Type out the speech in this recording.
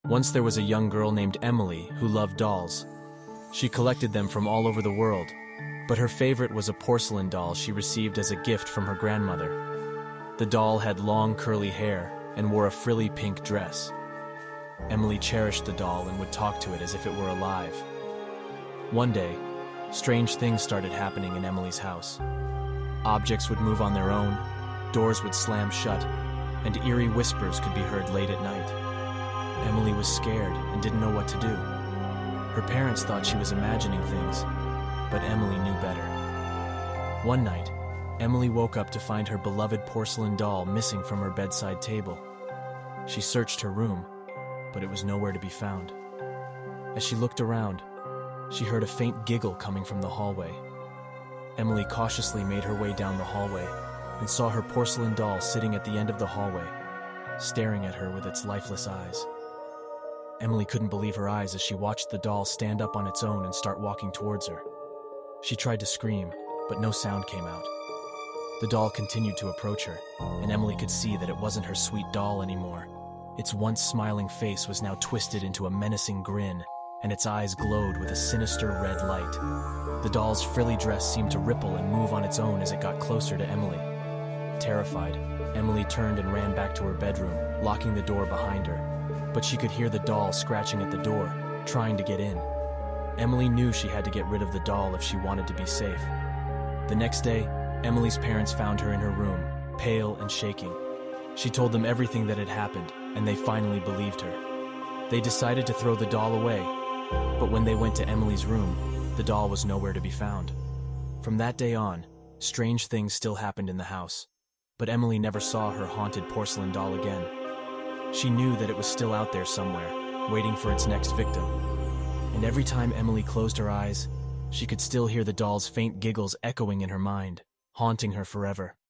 Once there was a young girl named Emily who loved dolls. She collected them from all over the world, but her favorite was a porcelain doll she received as a gift from her grandmother. The doll had long curly hair and wore a frilly pink dress. Emily cherished the doll and would talk to it as if it were alive. One day, strange things started happening in Emily's house. Objects would move on their own, doors would slam shut, and eerie whispers could be heard late at night. Emily was scared and didn't know what to do. Her parents thought she was imagining things, but Emily knew better. One night, Emily woke up to find her beloved porcelain doll missing from her bedside table. She searched her room, but it was nowhere to be found. As she looked around, she heard a faint giggle coming from the hallway. Emily cautiously made her way down the hallway and saw her porcelain doll sitting at the end of the hallway, staring at her with its lifeless eyes. Emily couldn't believe her eyes as she watched the doll stand up on its own and start walking towards her. She tried to scream, but no sound came out. The doll continued to approach her, and Emily could see that it wasn't her sweet doll anymore. Its once smiling face was now twisted into a menacing grin, and its eyes glowed with a sinister red light. The doll's frilly dress seemed to ripple and move on its own as it got closer to Emily. Terrified, Emily turned and ran back to her bedroom, locking the door behind her. But she could hear the doll scratching at the door, trying to get in. Emily knew she had to get rid of the doll if she wanted to be safe. The next day, Emily's parents found her in her room, pale and shaking. She told them everything that had happened, and they finally believed her. They decided to throw the doll away, but when they went to Emily's room, the doll was nowhere to be found. From that day on, strange things still happened in the house, but Emily never saw her haunted porcelain doll again. She knew that it was still out there somewhere, waiting for its next victim. And every time Emily closed her eyes, she could still hear the doll's faint giggles echoing in her mind, haunting her forever.